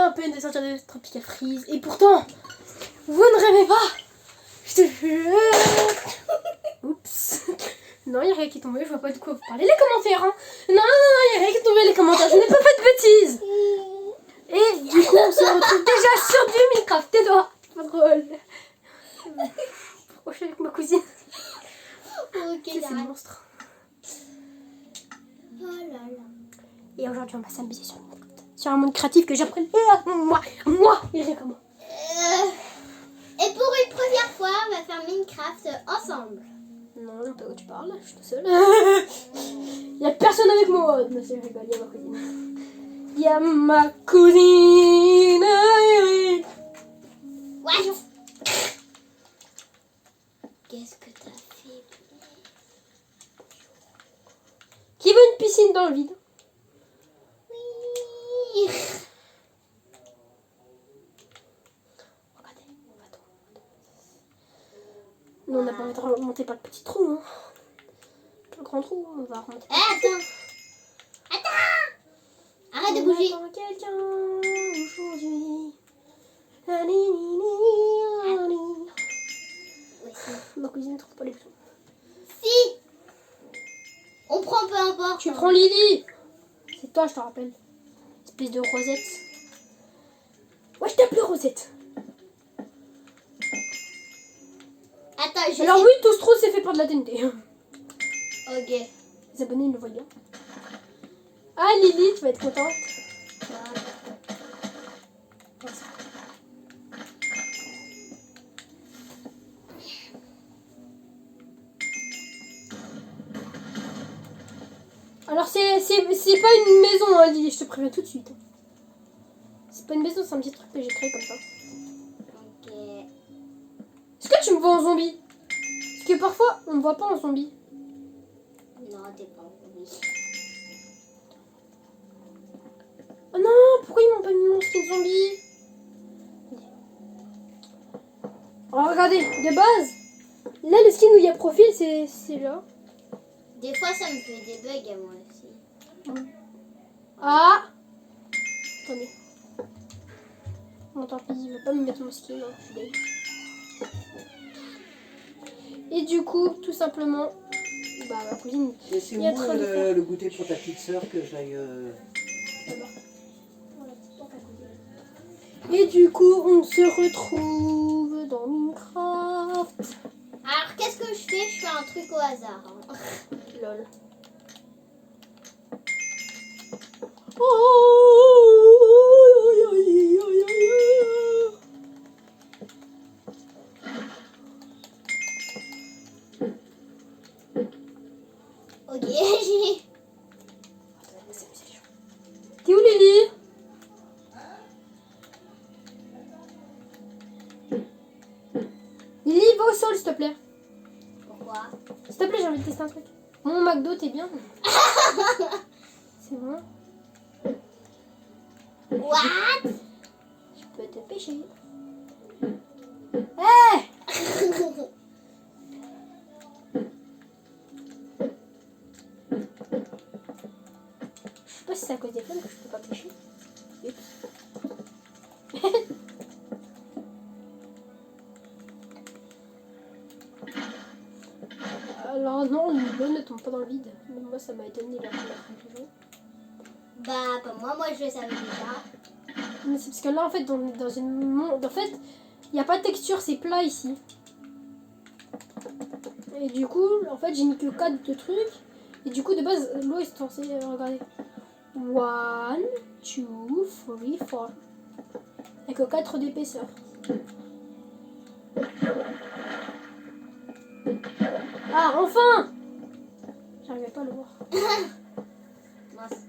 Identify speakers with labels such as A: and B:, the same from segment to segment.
A: à peine de sortir de Tropical Freeze. Et pourtant, vous ne rêvez pas. Je te jure. Oups. Non, il n'y a rien qui est tombé. Je vois pas de quoi vous parlez. Les commentaires, hein. Non, il n'y a rien qui est tombé, les commentaires. Je n'ai pas fait de bêtises. Et du coup, on se retrouve déjà sur du Minecraft. Tes doigts. Pas drôle. Pourquoi je suis avec ma cousine?
B: Ok,
A: C'est le
B: j'arrête.
A: monstre.
B: Oh là là.
A: Et aujourd'hui, on va s'amuser sur Minecraft. Sur un monde créatif que j'apprends moi, et rien que moi.
B: Et pour une première fois, on va faire Minecraft ensemble.
A: Non, je sais pas où tu parles, je suis tout seul. Il n'y a personne avec moi. Non, c'est rigole, il y a ma cousine. Il y a ma cousine.
B: Ouais. Qu'est-ce que t'as fait?
A: Qui veut une piscine dans le vide?
B: Oui.
A: Regardez, on va tomber. Nous, on n'a pas envie de remonter par le petit trou. Hein. Le grand trou, on va remonter.
B: Attends. Arrête de bouger.
A: On attend quelqu'un aujourd'hui. Ma cousine ne trouve pas les boutons.
B: Si. On prend peu importe.
A: Tu prends Lily. C'est toi, je te rappelle. Espèce de Rosette. Ouais, je t'appelle Rosette.
B: Attends, je
A: Alors
B: sais-
A: oui, tout ce trou c'est fait par de la TNT.
B: Ok.
A: Les abonnés ils le voient bien. Ah Lily, tu vas être contente. Alors c'est pas une maison hein, Lily, je te préviens tout de suite. C'est pas une maison, c'est un petit truc que j'ai créé comme ça.
B: Ok.
A: Est-ce que tu me vois en zombie? Parce que parfois on me voit pas en zombie.
B: Non, t'es pas en vie.
A: Oh non, pourquoi ils m'ont pas mis mon skin zombie? Oh regardez, de base, là le skin où il y a profil c'est là.
B: Des fois, ça me fait des bugs à moi aussi.
A: Ah! Attendez. Bon, tant pis, il veut pas me mettre mon skin. Hein, je suis deg. Et du coup, tout simplement, bah ma cousine,
C: Et c'est
A: il y a
C: où
A: trop de faire.
C: le goûter pour ta petite sœur que j'aille...
A: Et du coup, on se retrouve dans Minecraft.
B: Alors, qu'est-ce que je fais? Je fais un truc au hasard. Hein.
A: Lol.
B: Ok, j'ai...
A: T'es où Lily? Lily, va au sol s'il te plaît.
B: Pourquoi?
A: S'il te plaît, j'ai envie de tester un truc. Mon McDo, t'es bien? C'est bon.
B: What?
A: Je peux te pêcher. Hey! Je sais pas si c'est à cause des flammes que je peux pas pêcher. Alors non, l'eau ne tombe pas dans le vide. Mais moi ça m'a étonné la première fois que je joue.
B: Bah, pas moi. Moi, je le savais déjà.
A: Mais c'est parce que là en fait dans une monde. En fait, il n'y a pas de texture, c'est plat ici. Et du coup, en fait j'ai mis que 4 de trucs. Et du coup de base l'eau est censée regarder. 1, 2, 3, 4. Il n'y a que 4 d'épaisseur. Ah, enfin! J'arrivais pas à le voir.
B: Mince.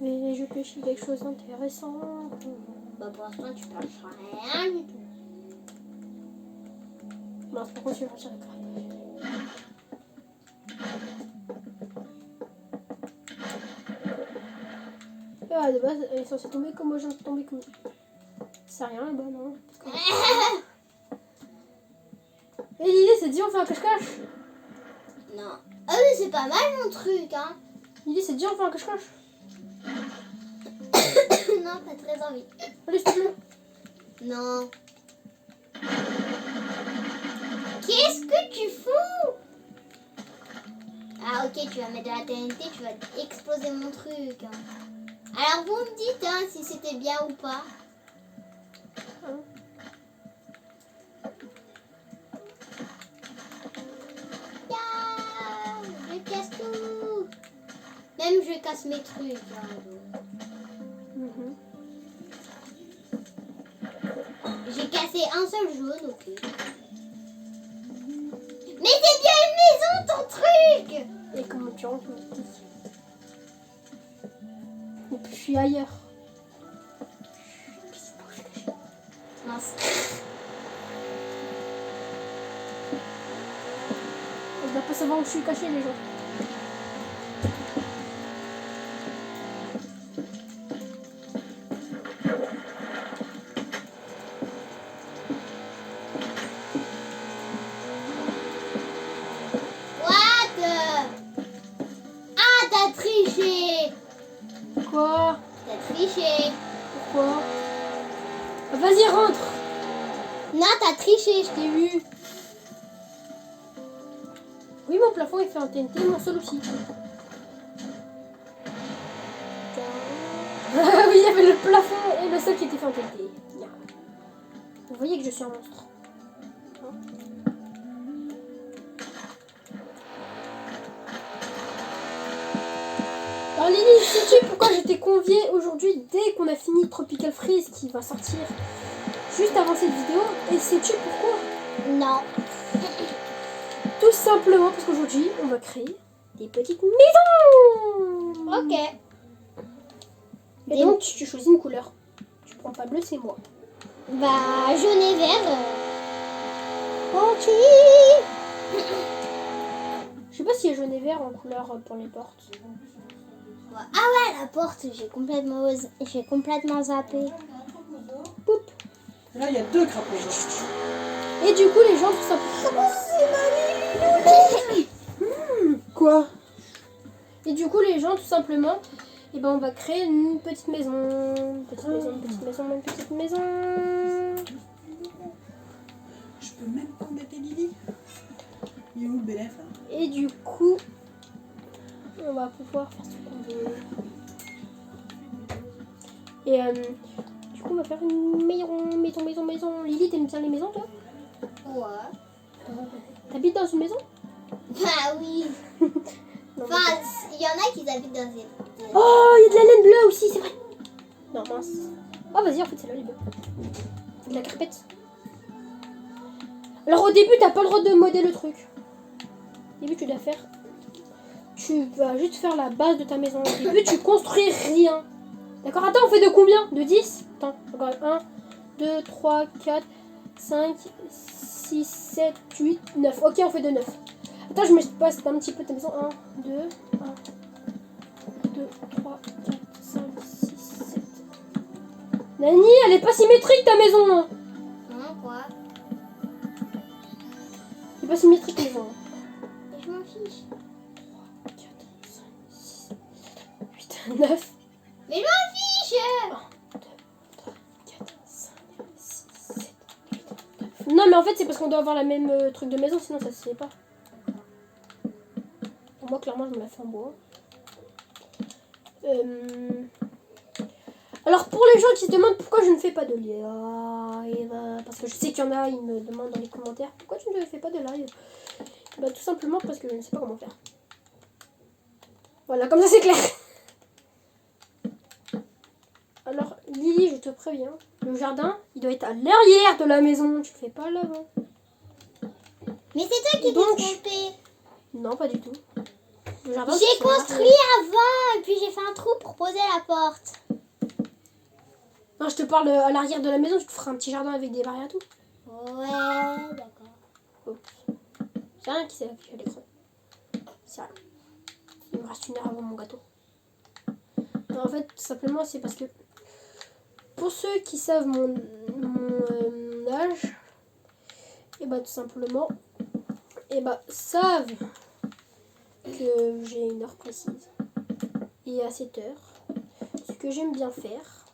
A: Mais je pêche quelque chose d'intéressant.
B: Bah, pour l'instant, tu parles sur rien du tout.
A: Non, par contre, je vais partir avec la Ah, de base, elle est censée tomber comme moi, je viens de tomber comme. C'est rien là-bas, non? Et l'idée, c'est de dire on fait un cache-cache.
B: Non. Ah oui, c'est pas mal mon truc, hein.
A: L'idée, c'est de dire on fait un cache-cache.
B: non, pas très envie.
A: Allez, s'il te plaît.
B: Non. Qu'est-ce que tu fous? Ah ok, tu vas mettre de la TNT, tu vas exploser mon truc. Alors vous me dites hein, si c'était bien ou pas. Ah, je casse tout. Même je casse mes trucs. Hein.
A: Mhm.
B: J'ai cassé un seul jaune, ok. Mais c'est bien une maison ton truc.
A: Et comment tu rentres et puis je suis ailleurs.
B: Mince.
A: On va pas savoir où je suis caché les gens.
B: What? Ah, t'as triché.
A: Quoi?
B: T'as triché.
A: Pourquoi? Ah, vas-y, rentre!
B: Non, t'as triché, je t'ai vu.
A: Oui, mon plafond il fait un TNT, mon sol aussi. Ah oui, il y avait le plafond et le sol qui était fait en TNT. Bien. Vous voyez que je suis un monstre. Alors Lily, sais-tu pourquoi j'étais conviée aujourd'hui dès qu'on a fini Tropical Freeze qui va sortir juste avant cette vidéo? Et sais-tu pourquoi?
B: Non.
A: Tout simplement parce qu'aujourd'hui on va créer des petites maisons.
B: Ok.
A: Et donc tu choisis une couleur. Tu prends pas bleu, c'est moi.
B: Bah, jaune et vert.
A: Ok. Je sais pas s'il y a jaune et vert en couleur pour les portes.
B: Ah ouais, la porte, j'ai complètement zappé.
A: Poup.
C: Là, il y a 2 crapauds.
A: Et du coup les gens tout simplement.
C: Quoi?
A: Et du coup les gens tout simplement, et ben on va créer une petite maison. Une petite maison, une petite maison, une petite maison.
C: Je peux même pas mettre Lily. Il est où le bélef là?
A: Et du coup, on va pouvoir faire ce qu'on veut. Et du coup, on va faire une maison. Lily, t'aimes bien les maisons, toi?
B: Ouais.
A: T'habites dans une maison?
B: Bah oui.
A: Non,
B: Enfin, il y en a qui habitent dans des...
A: oh, il y a de la laine bleue aussi, c'est vrai. Non, mince. Oh, vas-y, en fait, c'est là, les bleus. De la crêpette. Alors, au début, t'as pas le droit de modder le truc. Au début, tu dois faire... Tu vas juste faire la base de ta maison. Au début, tu construis rien. D'accord, attends, on fait de combien? De 10? Attends, regarde. 1, 2, 3, 4, 5, 6, 7, 8, 9. Ok, on fait de 9. Attends, je me passe un petit peu ta maison. 1, 2, 1, 2, 3, 4, 5, 6, 7. Nani, elle est pas symétrique ta maison. Hein.
B: Hein, quoi?
A: Elle est pas symétrique ta maison.
B: Je m'en fiche.
A: 4, 5, 6, 8, 9.
B: Mais je m'en fiche.
A: 1, 2, 3, 4, 5, 6, 7, 8, 9. Non, mais en fait, c'est parce qu'on doit avoir la même truc de maison, sinon ça se fait pas. Pour moi, clairement, je me la fais en bois. Alors, pour les gens qui se demandent pourquoi je ne fais pas de live, parce que je sais qu'il y en a, ils me demandent dans les commentaires pourquoi tu ne fais pas de live. Bah, tout simplement parce que je ne sais pas comment faire. Voilà, comme ça c'est clair. Alors, Lily, je te préviens, le jardin, il doit être à l'arrière de la maison. Tu le fais pas à l'avant.
B: Mais c'est toi qui
A: Donc,
B: t'es trompé.
A: Non, pas du tout. Le jardin,
B: J'ai
A: c'est
B: construit avant et puis j'ai fait un trou pour poser la porte.
A: Non, je te parle à l'arrière de la maison. Tu te feras un petit jardin avec des barrières et tout.
B: Ouais, d'accord.
A: Oups. C'est rien qui s'est affiché à l'écran. C'est rien. Il me reste une heure avant mon gâteau. Non, en fait, tout simplement, c'est parce que pour ceux qui savent mon âge, et bah tout simplement, et bah savent que j'ai une heure précise. Et à cette heure, ce que j'aime bien faire,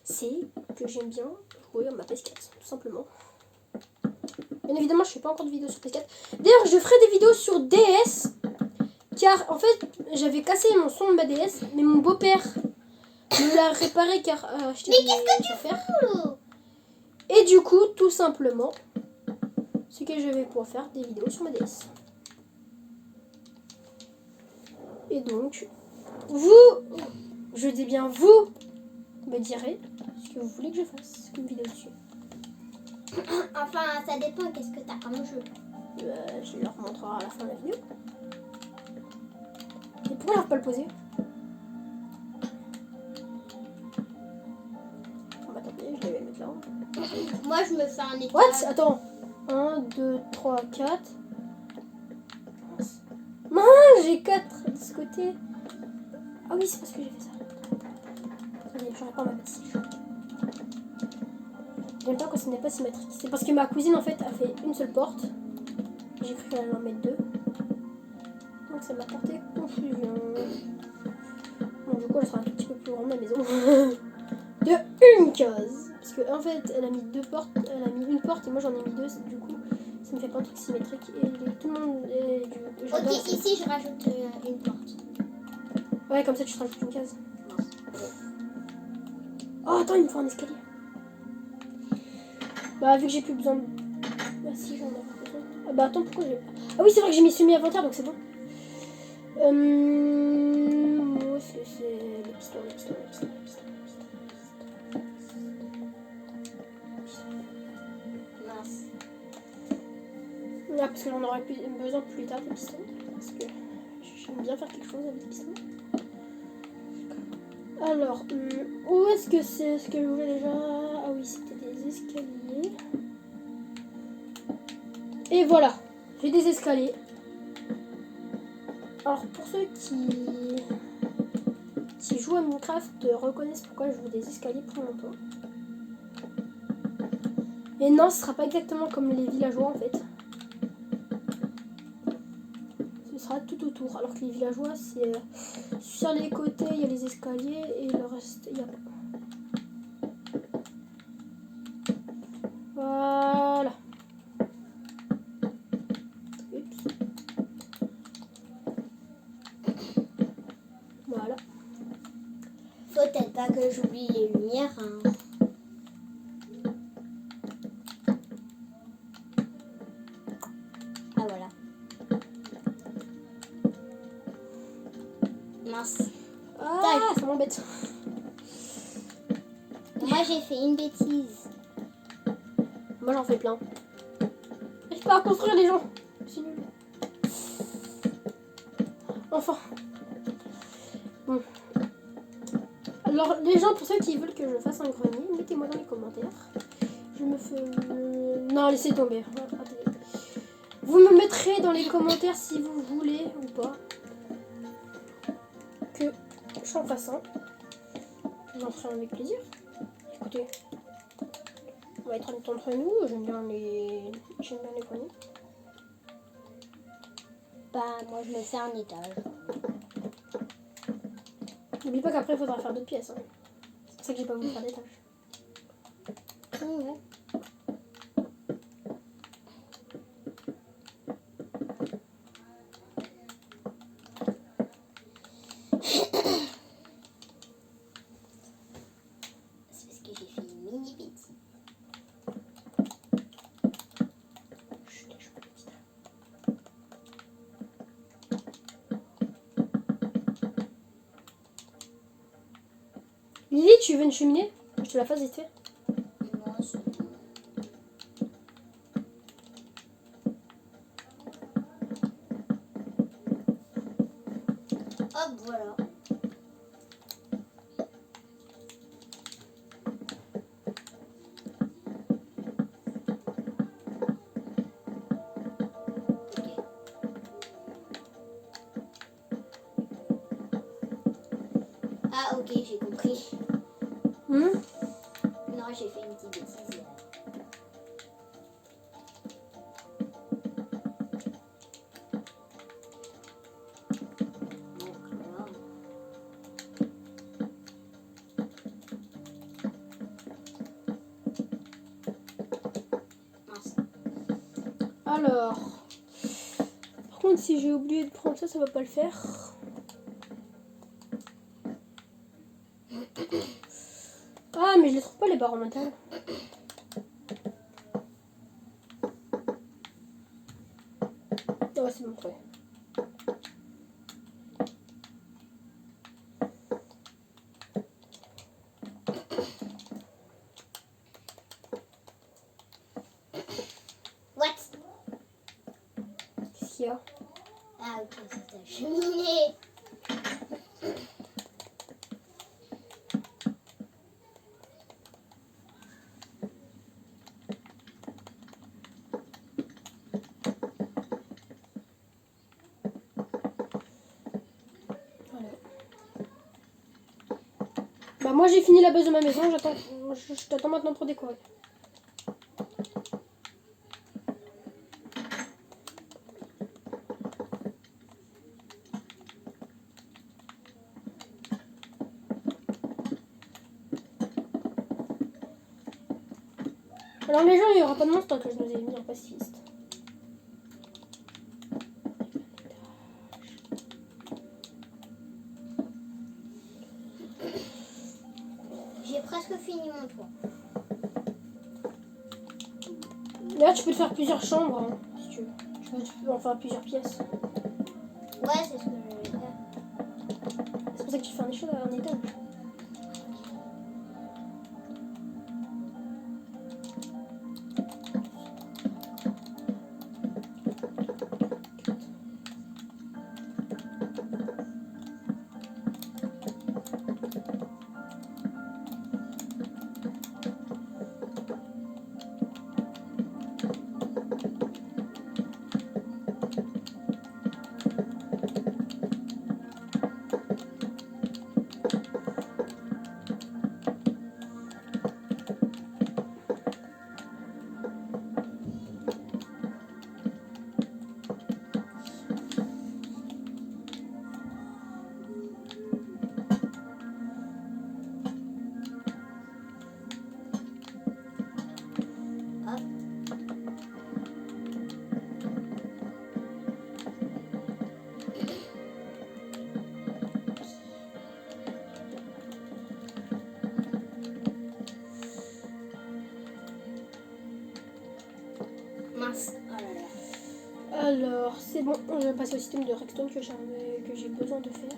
A: c'est que j'aime bien jouer à ma PS4, tout simplement. Bien évidemment, je fais pas encore de vidéos sur PS4. D'ailleurs, je ferai des vidéos sur DS, car en fait, j'avais cassé mon son de ma DS, mais mon beau-père me l'a réparé car acheté
B: Mais qu'est-ce que tu
A: affaires.
B: fous?
A: Et du coup, tout simplement, c'est que je vais pouvoir faire des vidéos sur ma DS. Et donc, vous, je dis bien vous, me direz ce que vous voulez que je fasse comme vidéo dessus.
B: Enfin, ça dépend, qu'est-ce que t'as comme jeu?
A: Je leur montrerai à la fin de la vidéo. Et pourquoi on ne pas le poser? Bon bah tant pis, je vais le mettre là.
B: Moi, je me fais un étage.
A: What? Attends. 1, 2, 3, 4. Mince, j'ai 4 de ce côté. Ah oui, c'est parce que j'ai fait ça. Attendez, j'aurais pas ma petite. J'aime pas quand ce n'est pas symétrique. C'est parce que ma cousine en fait a fait une seule porte. J'ai cru qu'elle allait en mettre 2. Donc ça m'a porté confusion. Bon, du coup, elle sera un tout petit peu plus grande la maison. De une case. Parce que en fait, elle a mis 2 portes. Elle a mis une porte et moi j'en ai mis 2. Du coup, ça me fait pas un truc symétrique. Et tout le monde.
B: Ok, ici, je rajoute une porte.
A: Ouais, comme ça tu te rajoutes une case. Oh, attends, il me faut un escalier. Bah, vu que j'ai plus besoin de. Bah, si, j'en ai besoin. Ah, bah, attends, pourquoi j'ai. Ah, oui, c'est vrai que j'ai mis semi-inventaire donc c'est bon. Où est-ce que c'est le piston, le piston, le piston, le piston, le piston.
B: Mince.
A: Ah, parce que j'en aurai besoin plus tard des pistons. Parce que j'aime bien faire quelque chose avec des pistons. Alors, où est-ce que c'est ce que je voulais déjà? Ah oui, c'était des escaliers. Et voilà, j'ai des escaliers. Alors, pour ceux qui jouent à Minecraft reconnaissent pourquoi je veux des escaliers pour longtemps. Et non, ce sera pas exactement comme les villageois en fait. Ce sera tout autour. Alors que les villageois, c'est sur les côtés, il y a les escaliers et le reste, il n'y a pas. Voilà. Oups. Voilà.
B: Faut peut-être pas que j'oublie les lumières. Hein. Ah voilà. Mince.
A: Ah, ça m'embête.
B: Moi j'ai fait une bêtise.
A: Moi j'en fais plein. J'arrive pas à construire les gens. C'est nul. Enfin. Bon. Alors les gens, pour ceux qui veulent que je fasse un grenier, mettez-moi dans les commentaires. Je me fais... Non, laissez tomber. Attendez. Vous me mettrez dans les commentaires si vous voulez ou pas que j'en fasse un. J'en ferai avec plaisir. Écoutez, on va être entre nous. J'aime bien les greniers.
B: Bah moi je me fais un étage.
A: N'oublie pas qu'après il faudra faire d'autres pièces. Hein. C'est pour ça que j'ai pas voulu faire d'étage.
B: Ouais. C'est parce que j'ai fait une mini bêtise.
A: Lily, tu veux une cheminée? Je te la fasse vite fait.
B: Non, c'est bon. Hop, voilà. Ah ok, j'ai compris. Non, j'ai fait une petite bêtise. Donc là.
A: Alors. Par contre, si j'ai oublié de prendre ça, ça va pas le faire. Ah, mais je les trouve pas les barres en métal. Ouais, c'est bon, ouais.
B: What?
A: Qu'est-ce qu'il y a?
B: Ah, ok, c'est ta cheminée.
A: Voilà. Bah, moi j'ai fini la base de ma maison, j'attends. Je t'attends maintenant pour décorer. Alors les gens, il n'y aura pas de monstre que je nous ai mis en pacifiste.
B: J'ai presque fini mon tour.
A: Là, tu peux te faire plusieurs chambres, hein, si tu veux. Tu peux en faire plusieurs pièces.
B: Ouais, c'est ce que je vais faire.
A: C'est pour ça que tu fais un échelle à un étage.
B: Mince. Oh là là.
A: Alors, c'est bon, je vais passer au système de redstone que j'ai besoin de faire.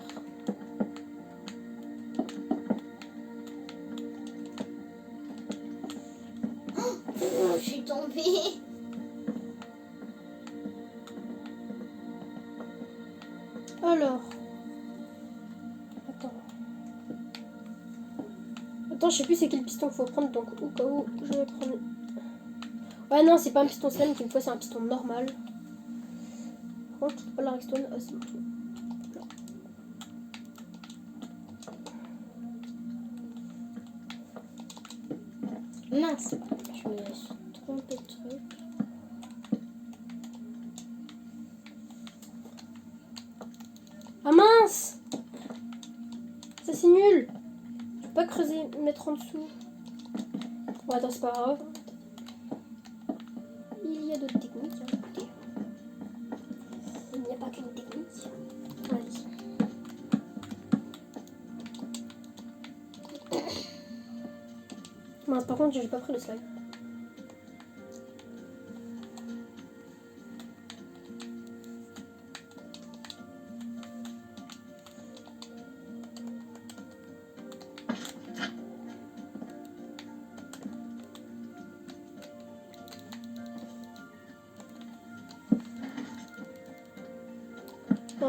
B: Je suis tombée.
A: Alors. Attends, je sais plus c'est quel piston qu'il faut prendre, donc au cas où, je vais prendre... Ouais, non, c'est pas un piston slam qu'il me faut, c'est un piston normal. Par contre, je trouve pas la redstone. Ah, c'est bon.
B: Mince.
A: Je me suis trompé de truc. Ah mince! Ça c'est nul! Je peux pas creuser, mettre en dessous. Bon, attends, c'est pas grave. Il y a d'autres techniques, hein, écoutez. Il n'y a pas qu'une technique. Allez. Mince, par contre, j'ai pas pris le slime.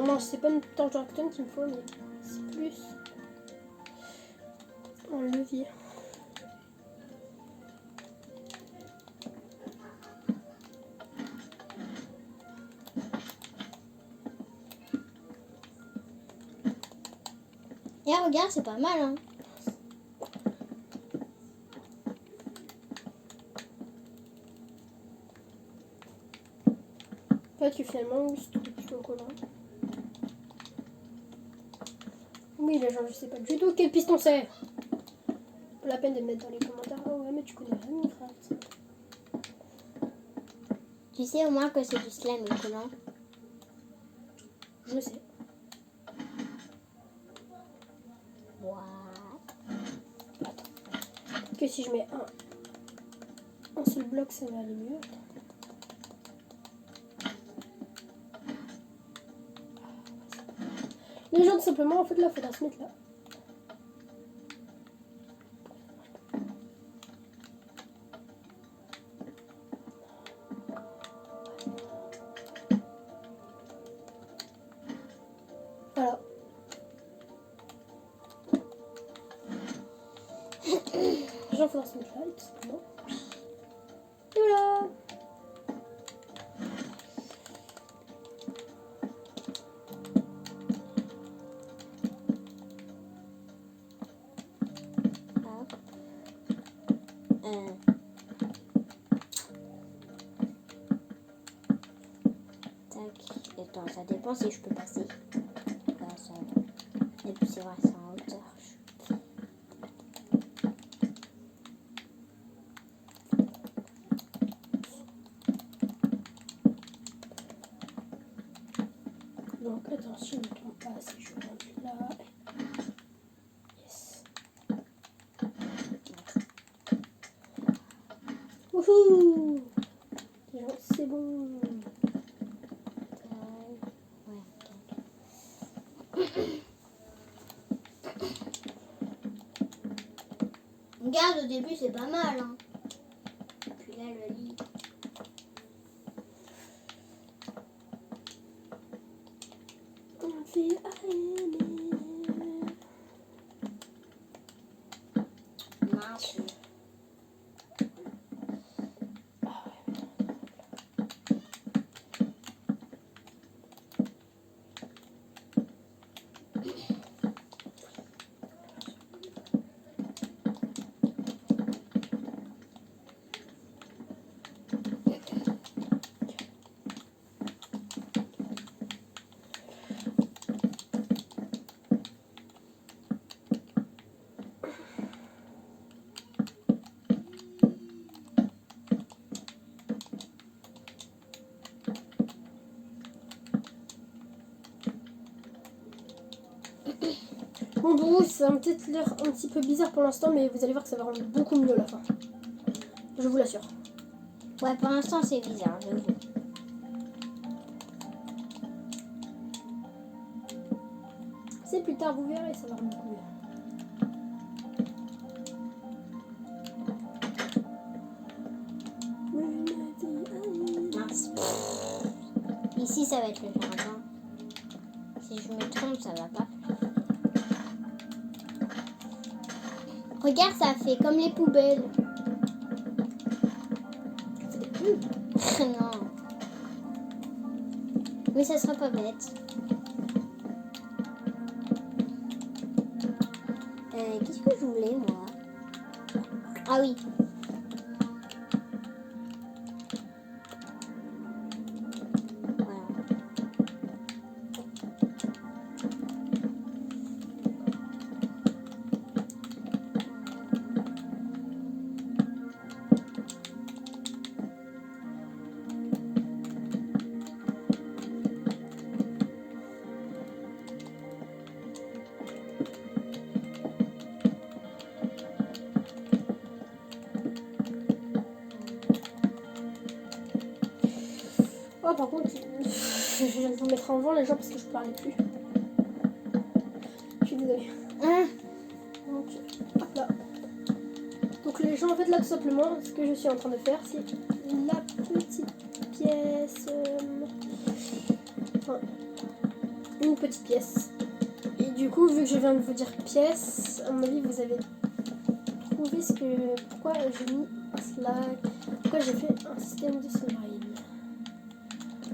A: Non, c'est pas une torche de redstone qu'il me faut, mais c'est plus un levier.
B: Et regarde, c'est pas mal, hein.
A: En fait, finalement, c'est plutôt collant. Oui, les gens, je sais pas du tout quel piston c'est. Pas la peine de me mettre dans les commentaires. Oh ouais, mais tu connais rien, Minecraft.
B: Tu sais au moins que c'est du slime collant.
A: Je sais.
B: What?
A: Que si je mets un seul bloc, ça va aller mieux. Les gens, tout simplement, en fait, là, il faudra se mettre là. Voilà. Les gens, il faudra se mettre là, tout simplement. Et voilà.
B: Hop. Tac. Attends, ça dépend si je peux passer. Là, ça... Et puis c'est vrai, c'est en hauteur.
A: Donc, attention, ne tombe pas si je rentre là. Yes. Wouhou! Les gens, c'est bon.
B: Regarde, au début, c'est pas mal. Hein. Puis là, le lit.
A: On fait aimer.
B: Mince.
A: Bon, pour vous, ça va peut-être l'air un petit peu bizarre pour l'instant, mais vous allez voir que ça va rendre beaucoup mieux à la fin. Je vous l'assure.
B: Ouais, pour l'instant, c'est bizarre, j'avoue.
A: C'est plus tard, vous verrez, ça va rendre beaucoup mieux.
B: Mince. Ici, ça va être le jardin. Si je me trompe, ça va pas. Regarde, ça fait comme les poubelles. Non. Mais ça sera pas bête. Qu'est-ce que je voulais, moi? Ah oui. Voilà.
A: Oh, par contre, je vais vous mettre en vent les gens parce que je parlais plus. Je suis désolée.
B: Hein?
A: Donc, hop là. Donc les gens, en fait, là, tout simplement, ce que je suis en train de faire, c'est la petite pièce... enfin, une petite pièce. Et du coup, vu que je viens de vous dire pièce, à mon avis, vous avez trouvé ce que... Pourquoi j'ai mis un slide. Pourquoi j'ai fait un système de slide.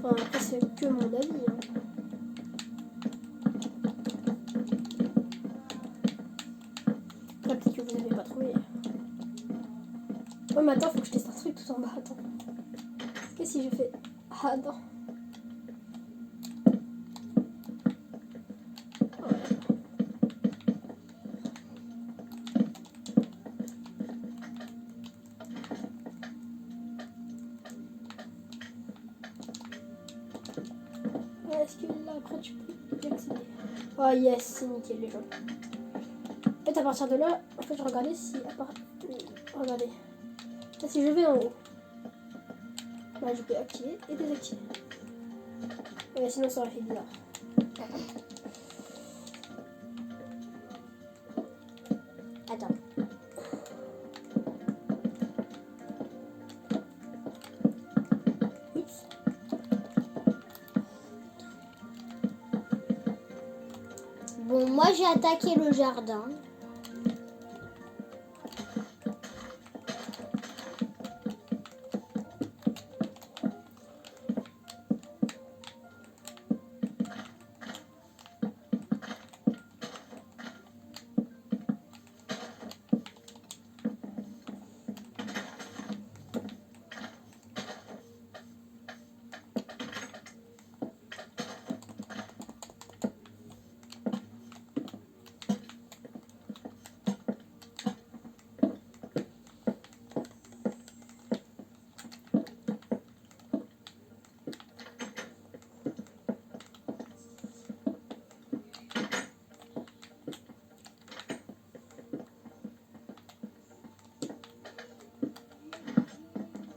A: Enfin, après, c'est que mon avis, hein. Là, peut-être que vous n'avez pas trouvé. Ouais, mais attends, faut que je teste un truc tout en bas. Attends. Qu'est-ce que si je fais... Ah, non. est-ce que là, après, tu peux y accéder? Oh yes, c'est nickel, les gens. En fait, à partir de là, en fait, je regardais si... Regardez. Là, si je vais en haut, bah, je peux activer et désactiver. Ouais, sinon, ça aurait fait bizarre. Attends. Oups.
B: Bon, moi j'ai attaqué le jardin.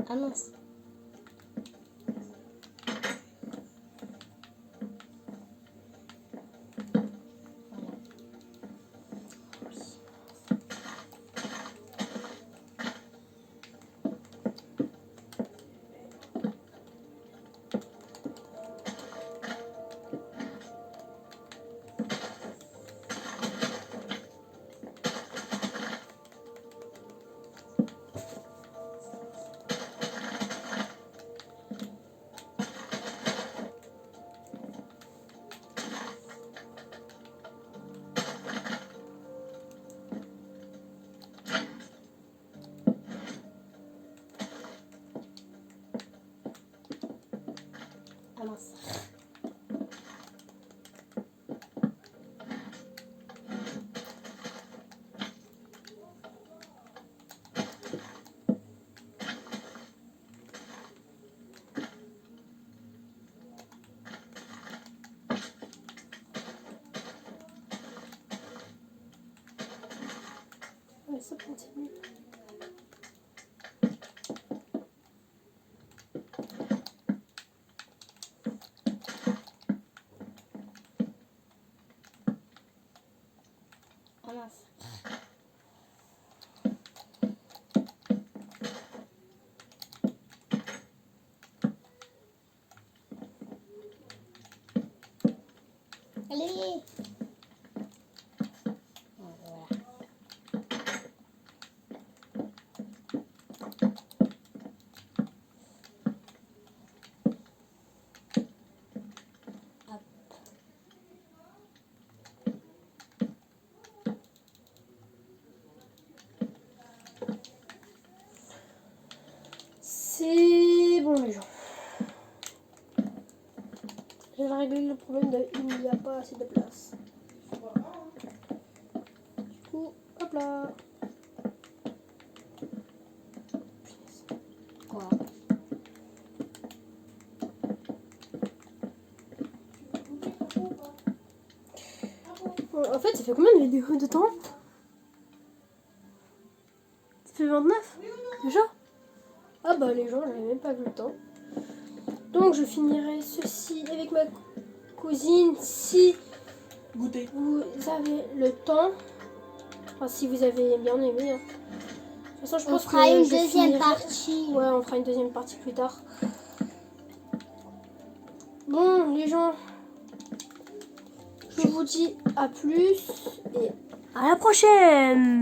B: Ah mince. Ah mince.
A: Ouais, ça continue.
B: Ah mince. Allez. Voilà. Hop.
A: C'est bon, les gens. J'ai réglé le problème de il n'y a pas assez de place. Du coup, hop là.
B: Quoi?
A: Bon, en fait, ça fait combien de vidéos de temps? Ça fait 29 déjà? Ah bah les gens, j'avais même pas vu le temps. Donc je finirai ceci avec ma cousine si
C: Goûter.
A: vous avez le temps. Enfin, si vous avez bien aimé. Hein. De toute façon, je
B: On
A: pense
B: fera
A: que
B: une
A: je
B: deuxième
A: finirai-
B: partie.
A: Ouais, on fera une deuxième partie plus tard. Bon, les gens, je vous dis à plus et à la prochaine.